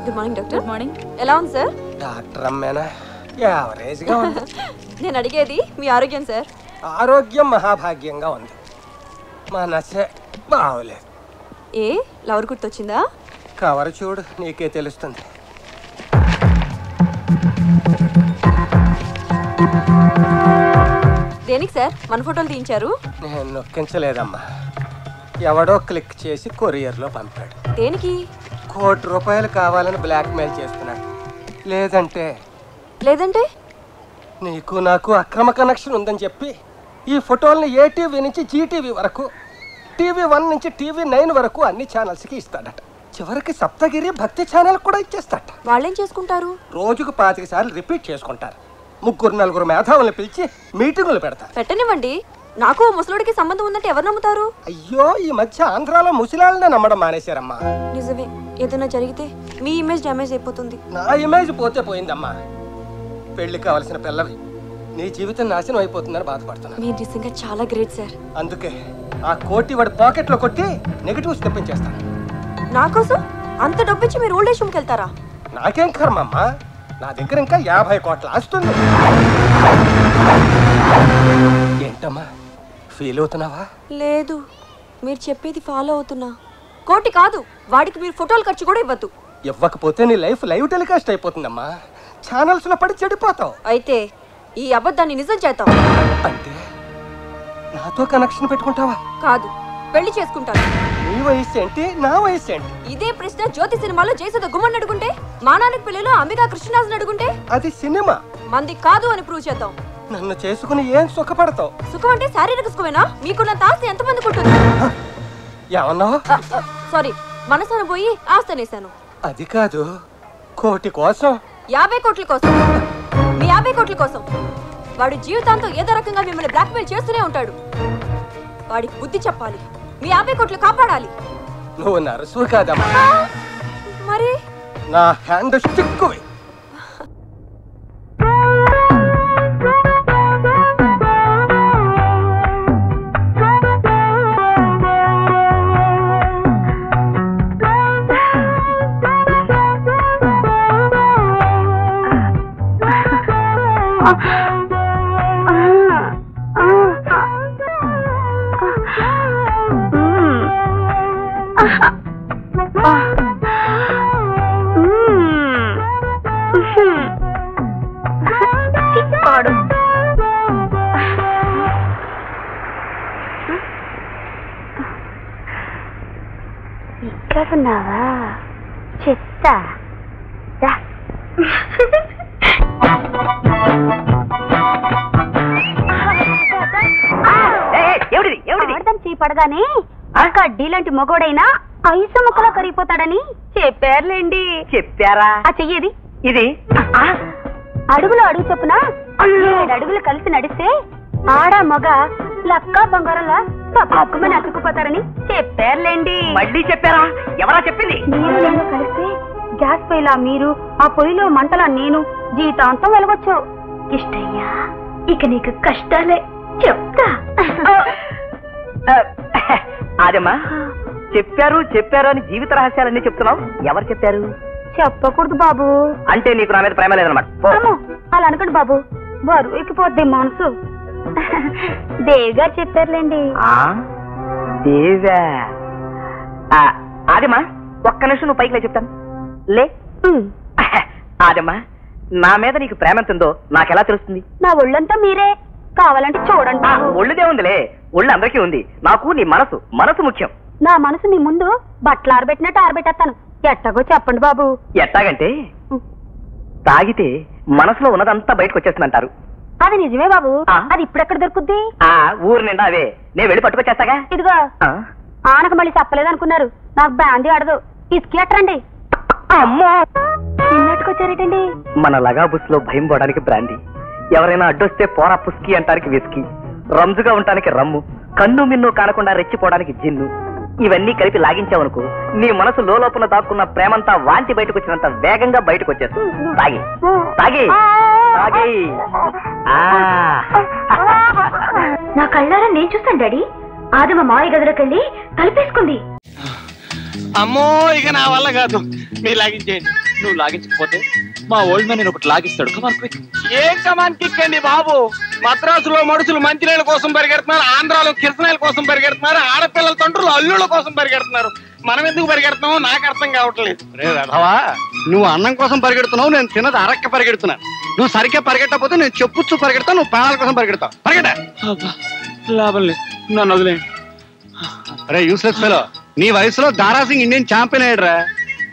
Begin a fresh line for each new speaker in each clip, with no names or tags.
Good morning doctor. Good morning. ఎలా ఉంది sir?
Doctor అమ్మేనా? యావరేజ్గా ఉంది.
నేను అడిగేది మీ ఆరోగ్యం సార్.
ఆరోగ్యం మహాభాగ్యంగా ఉంది. మనసే బాగోలేదు.
ఏ లవర్ గుర్తొచ్చిందా?
కవర్ చూడు, నీకే తెలుస్తుంది.
దేనికి సార్ మన ఫోటోలు తీయించారు?
నేను నొక్కించలేదమ్మా, ఎవడో క్లిక్ చేసి కొరియర్లో పంపాడు.
దేనికి?
₹1 కోటి కావాలని బ్లాక్మెయిల్ చేస్తున్నాడు. లేదంటే నీకు నాకు అక్రమ కనెక్షన్ ఉందని చెప్పి ఈ ఫోటోల్ని ఏటీవీ నుంచి జీటీవీ వరకు, TV1 నుంచి TV9 వరకు అన్ని ఛానల్స్కి ఇస్తాడట. చివరికి సప్తగిరి భక్తి ఛానల్ కూడా ఇచ్చేస్తాడట.
వాళ్ళేం చేసుకుంటారు?
రోజుకు 25 సార్లు రిపీట్ చేసుకుంటారు. 3-4 మేధావులను పిలిచి మీటింగులు పెడతారు.
పెట్టనివ్వండి. నాకు ముసలుడికి సంబంధం ఉందంటే ఎవరు నమ్ముతారు?
అయ్యో, ఈ మధ్య ఆంధ్రాలో ముసలాళ్ళనే నమ్మడం మానేశారమ్మా.
నిజమే, ఏదైనా జరిగితే మీ ఇమేజ్ డ్యామేజ్ అయిపోతుంది.
నా ఇమేజ్ పోతే పోయిందమ్మా. పెళ్లి కావలసిన పిల్లవి నీ జీవితం నాశనం అయిపోతుందని బాధపడుతున్నాను.
మీరు నిజంగా చాలా గ్రేట్ సార్.
అందుకే ఆ కోటి వాడి పాకెట్లో కొట్టి నెగటివ్స్ తెప్పించేస్తాను.
నా కోసం అంత డబ్బిచ్చి మీరు ఓల్డ్ ఏజ్ హోమ్కి వెళ్తారా?
నాకేం కర్మమ్మా, నా దగ్గర ఇంకా 50 కోట్ల ఆస్తుంది. ఏంటమ్మా ఫీల్ అవుతున్నావా?
లేదు, మీరు చెప్పేది ఫాలో అవుతున్నా. కోటి కాదు, వాడికి మీరు ఫోటోలు ఖర్చు కూడా ఇవ్వద్దు.
ఇవ్వకపోతే నీ లైఫ్ లైవ్ టెలికాస్ట్ అయిపోతుందమ్మా. ఛానల్స్ లో పడి చెడిపోతావు.
అయితే ఈ అబద్ధాన్ని నిజం చేద్దాం.
అంటే నాతో కనెక్షన్ పెట్టుకుంటావా?
కాదు, పెళ్లి చేసుకుంటాను.
నీ వయసు ఏంటి, నా వయసు ఏంటి?
ఇదే ప్రశ్న జ్యోతి సినిమాలో జయసుధ గుమ్మని అడుగుంటే, మానానికి పెళ్లిలో అంబికా కృష్ణరాజుని అడుగుంటే.
అది సినిమా,
మంది కాదు అని ప్రూవ్ చేద్దాం.
నన్ను చేసుకుని ఏం సుఖపడతావు?
సుఖం అంటే శారీరక సుఖమేనా? మీకున్నంత ఆస్తి ఎంతమందికి ఉంటుంది?
ఏమన్నావు?
సారీ, మనసును పోయి ఆస్తి అనేసాను.
అది కాదు, కోటి కోసం.
50 కోట్ల కోసం. మీ 50 కోట్ల కోసం. వాడు జీవితాంతం ఏదో రకంగా మిమ్మల్ని బ్లాక్మెయిల్ చేస్తూనే ఉంటాడు. వాడికి బుద్ధి చెప్పాలి. మీ 50 కోట్లు కాపాడాలి.
నువ్వు నర్సు కాదమ్మా.
మరి
నా హ్యాండ్ స్టిక్కువి.
ఇక్కడున్నావా? చెప్తా. పడగానే కడ్డీ లాంటి మొగోడైనా ఐసు ముక్కలా కరిగిపోతాడని చెప్పారులేండి. చెప్పారా? ఆ చెయ్యేది ఇది. అడుగులో అడుగు చొప్పున 7 అడుగులు కలిసి నడిస్తే ఆడ మగ లక్క బంగారంలా తప్పకుమని అతుక్కుపోతారని చెప్పారులేండి. మళ్ళీ చెప్పారా? ఎవరా చెప్పింది? నీళ్ళు కలిస్తే గ్యాస్ పొయ్యిలా మీరు, ఆ పొయ్యిలో మంటలా నేను జీవితాంతం వెలగొచ్చు. ఇష్టయ్యా, ఇక నీకు కష్టాలే. చెప్తా.
అదేమ్మా, చెప్పారు అని జీవిత రహస్యాలన్నీ చెప్తున్నావు. ఎవరు చెప్పారు?
చెప్పకూడదు బాబు.
అంటే నీకు నా మీద ప్రేమ లేదన్నమాట.
అలా అనకండి బాబు, బరువు ఎక్కిపోద్ది మనసు. దేవి గారు చెప్పారులేండి.
దేవా? అదేమ్మా, ఒక్క నిమిషం నువ్వు పైకి లే, చెప్తాను. లే. అదేమ్మా, నా మీద నీకు ప్రేమ ఎంతుందో నాకెలా తెలుస్తుంది?
నా ఒళ్ళంతా మీరే, కావాలంటే చూడండి.
ఒళ్ళుదే ఉందిలే, ఒళ్ళు అందరికీ ఉంది. నాకు నీ మనసు ముఖ్యం.
నా మనసు మీ ముందు బట్టలు ఆరబెట్టినట్టు ఆరబెట్టేస్తాను. ఎట్టగో చెప్పండి బాబు.
ఎట్టాగంటే తాగితే మనసులో ఉన్నదంతా బయటకు వచ్చేస్తుందంటారు.
అది నిజమే బాబు. అది ఇప్పుడెక్కడ దొరుకుద్ది?
ఊరు నిండా అవే. నేను వెళ్ళి పట్టుకొచ్చేస్తాగా.
ఇదిగో, ఆనక మళ్ళీ చెప్పలేదనుకున్నారు. నాకు బ్యాందీ ఆడదు. ఇసుకి ఎట్టరండి.
అమ్మో,
నిన్నట్టుకొచ్చారేటండి?
మన లగాబుస్ లో భయం పోవడానికి బ్రాందీ, ఎవరైనా అడ్డొస్తే పోరా పుస్కి అంటానికి విస్కీ, రంజుగా ఉండటానికి రమ్ము, కన్ను మిన్ను కానకుండా రెచ్చిపోవడానికి జిన్ను. ఇవన్నీ కలిపి లాగించావనుకో, నీ మనసు లోపల దాక్కున్న ప్రేమంతా వాంతి బయటకు వచ్చినంత వేగంగా బయటకు వచ్చేస్తుంది. తాగి తాగి తాగి.
నా కళ్ళారా నేను చూస్తాను డాడీ. ఆదమ మాయ గదిలోకెళ్ళి కలిపేసుకుంది.
అమ్మో ఇక నా వల్ల కాదు, మీరు లాగించేయండి.
నువ్వు లాగించకపోతే మా ఓల్డ్ మ్యాన్ నేను ఒకటి లాగిస్తాడు. Come on quick.
ఏం కమాన్ కిక్ అండి బాబు? మద్రాసులో మనుషులు మంచినీళ్ళ కోసం పరిగెడుతున్నారు, ఆంధ్రాలో కిరసనాయల కోసం పరిగెడుతున్నారు, ఆడపిల్లల తండ్రులు అల్లుళ్ళ కోసం పరిగెడుతున్నారు. మనం ఎందుకు పరిగెడుతున్నామో నాకు అర్థం కావట్లేదు.
రే రథవా, నువ్వు అన్నం కోసం పరిగెడుతున్నావు, నేను తిన్నది అరక్క పరిగెడుతున్నాను. నువ్వు సరిగ్గా పరిగెట్టకపోతే నేను చెప్పుచ్చు పరిగెడతావు, నువ్వు ప్రాణాల కోసం పరిగెడతావు. పరిగెట.
లాభం లేదు, నన్ను వదిలే.
అరే యూస్లెస్ ఫెలో, నీ వయసులో దారాసింగ్ ఇండియన్ ఛాంపియన్ అయ్యాడురా.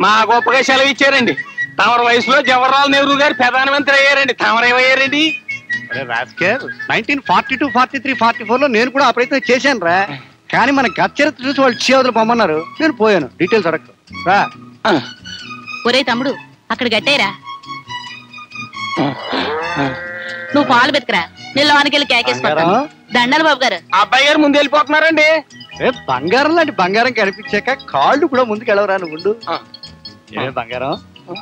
మా గొప్పగా సెలవు ఇచ్చారండి. తమరి వయసులో జవహర్లాల్ నెహ్రూ గారు ప్రధానమంత్రి అయ్యారండి, తమరేమయ్యారండి?
అరే రాస్కేల్, 1942, 43, 44 లో నేను కూడా ఆ ప్రయత్నం చేశాను రా. కానీ మన గత చరిత్ర చూసి వాళ్ళు చేవదులు పొమ్మన్నారు, నేను పోయాను. డీటెయిల్స్ అడగదు రా.
ఒరే తమ్ముడు, అక్కడ గట్టేరా. నువ్వు పాలు బెతకరా, నిల్లవానికి కేకేసుకుంటాను. దండాలి బాబు గారు.
అబ్బాయి గారు ముందు వెళ్ళిపోతున్నారండి.
బంగారం లాంటి బంగారం కనిపించాక కాళ్ళు కూడా ముందుకు వెళ్ళవరా నువ్వు. ఏ బంగారం,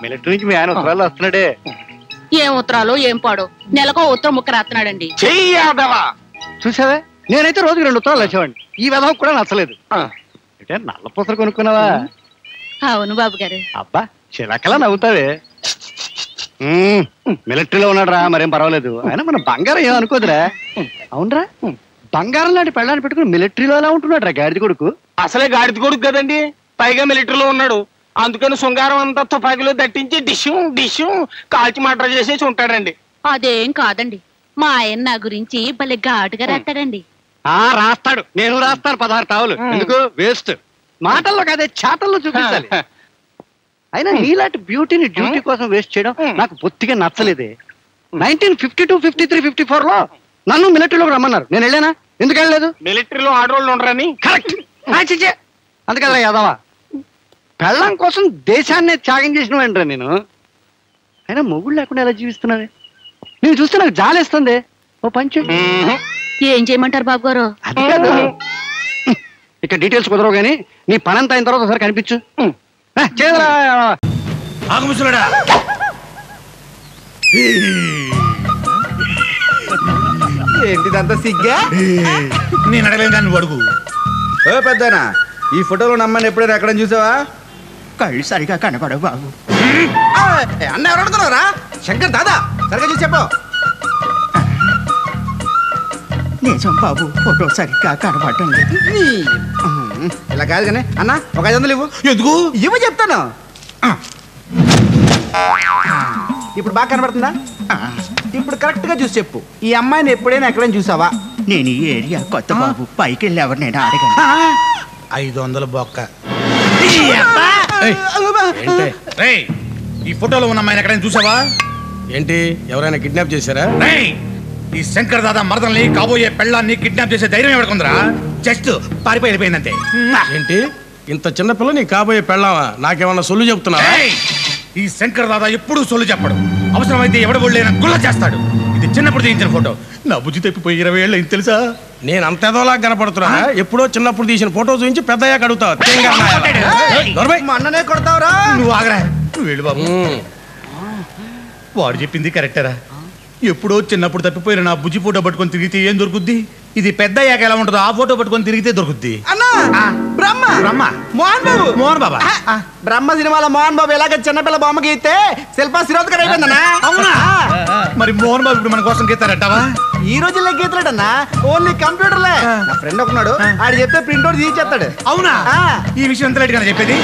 మిలిటరీ నుంచి మీ ఆయన ఉత్తరాలు వస్తున్నాడే.
ఏం ఉత్తరాలు ఏం పాడు, నెలకో ఉత్తరం ముక్క రాస్తున్నాడండి.
చూసావే, నేనైతే రోజుకి 2 ఉత్తరాలు వచ్చేవాడిని. ఈ విధం కూడా నచ్చలేదు. అంటే నల్ల పూసలు కొనుక్కున్నావా?
అవును బాబు గారు.
అబ్బా చిలకలా నవ్వుతావే. మిలిటరీలో ఉన్నాడు రా, మరేం పర్వాలేదు. అయినా మన బంగారం ఏం అనుకోదురా. అవునరా, బంగారం లాంటి పెళ్ళాన్ని పెట్టుకుని మిలిటరీలో ఎలా ఉంటున్నాడు రా గాడిద కొడుకు.
అసలే గాడిద కొడుకు కదండి, పైగా మిలిటరీలో ఉన్నాడు. అందుకని శృంగారం అంతా తుపాకీలో దట్టించి డిష్యూ కాల్చి మర్డర్ చేసేసి ఉంటాడండి.
అదేం కాదండి, మా ఆయన నా గురించి భలే ఘాటుగా రాస్తాడండి.
రాస్తాడు, నేను రాస్తాను 16 టావులు. ఎందుకు వేస్ట్? మాటల్లో కాదే, చాటల్లో చూపించాలి. అయినా నీలాంటి బ్యూటీని డ్యూటీ కోసం వేస్ట్ చేయడం నాకు బొత్తిగా నచ్చలేదే. 1952, 53, 54 లో నన్ను మిలిటరీలోకి రమ్మన్నారు, నేను వెళ్ళానా? ఎందుకు వెళ్ళలేదు?
మిలిటరీలో ఆడవాళ్ళు ఉండరని.
కరెక్ట్. అందుకల్లా యాదవా, పెళ్ళం కోసం దేశాన్నే త్యాగం చేసిన వెంటరా నేను. అయినా మొగుడు లేకుండా ఎలా జీవిస్తున్నావే? నేను చూస్తే నాకు జాలేస్తుంది. ఓ పంచు.
ఏం చేయమంటారు బాబు గారు?
అది కాదు, ఇక్కడ డీటెయిల్స్ కుదరవు కానీ నీ పనంతా అయిన తర్వాత ఒకసారి కనిపించు. చేదరా
ఆగముసులడా.
ఏంటిదంతా సిగ్గా?
నేను అడగలేను కానీ నువ్వు అడుగు.
ఓ పెద్దనా, ఈ ఫోటోలో నమ్మని ఎప్పుడైనా ఎక్కడ చూసావా? కళ్ళు సరిగా కనపడవు బాబు. అన్న ఎవరు అడుగుతున్నారా? శంకర్ దాదా, సరిగా చూసి చెప్పు. నిజం బాబు, ఫోటో సరిగ్గా కనపడటం లేదు. ఇలా కాదు కానీ అన్న ఒక 500 ఇవ్వు.
ఎందుకు
ఇవ్వు చెప్తాను. ఇప్పుడు బాగా కనబడుతుందా? ఇప్పుడు కరెక్ట్ గా చూసి చెప్పు, ఈ అమ్మాయిని ఎప్పుడైనా ఎక్కడైనా చూసావా?
నేను ఈ ఏరియా కొత్త బాబు, పైకి వెళ్ళి ఎవరు నేను అడగను.
500 బొక్క. ఈ ఫోటోలో ఉన్న అమ్మాయిని ఎక్కడైనా చూసావా?
ఏంటి, ఎవరైనా కిడ్నాప్ చేశారా?
ఈ శంకర్ దాదా మరదల్ని, కాబోయే పెళ్ళాన్ని కిడ్నాప్ చేసే ధైర్యం ఎవడుకుందరా? జస్ట్ పారిపోయి వెళ్ళిపోయిందంతే.
ఏంటి, ఇంత చిన్న పిల్ల నీ కాబోయే పెళ్ళావా? నాకేమన్నా సొల్లు చెప్తున్నావా?
ఈ శంకర్ దాదా ఎప్పుడూ సొల్లు చెప్పడు, అవసరమైతే ఎవడ ఒళ్ళైనా గుల్ల చేస్తాడు. ఇది చిన్నప్పుడు తీయించిన ఫోటో, నా బుద్ధి తప్పిపోయి 20 ఏళ్ళు అయింది తెలుసా?
నేను అంత ఎదోలా కనపడుతున్నా? ఎప్పుడో చిన్నప్పుడు తీసిన ఫోటో చూపించి పెద్దయ్యాక అడుగుతావు.
అన్ననే కొడతావురా?
నువ్వు ఆగరా, నువ్వు వెళ్ళు బాబు. వాడు చెప్పింది కరెక్టరా. ఎప్పుడో చిన్నప్పుడు తప్పిపోయిన నా బుజ్జి ఫోటో పట్టుకొని తిరిగితే ఏం దొరుకుద్ది? ఇది పెద్ద అయ్యాక ఎలా ఉంటుందో ఆ ఫోటో పట్టుకొని తిరిగితే దొరుకుద్ది. మోహన్ బాబా,
బ్రహ్మ సినిమాలో మోహన్ బాబు ఎలాగ చిన్నపిల్ల బొమ్మ గీస్తే శిల్పా శిరోద్కర్ అయిపోయిందన్నా.
అవునా? మరి మోహన్ బాబు ఇప్పుడు మన కోసం గీతారంటావా?
ఈ రోజుల్లో గీతలేడన్నా, ఓన్లీ కంప్యూటర్లే. నా ఫ్రెండ్ ఒకన్నాడు, ఆడు చెప్తే ప్రింట్అవుట్ తీసేస్తాడు.
అవునా? ఈ విషయం ఎంత లేట్ గా చెప్పేది?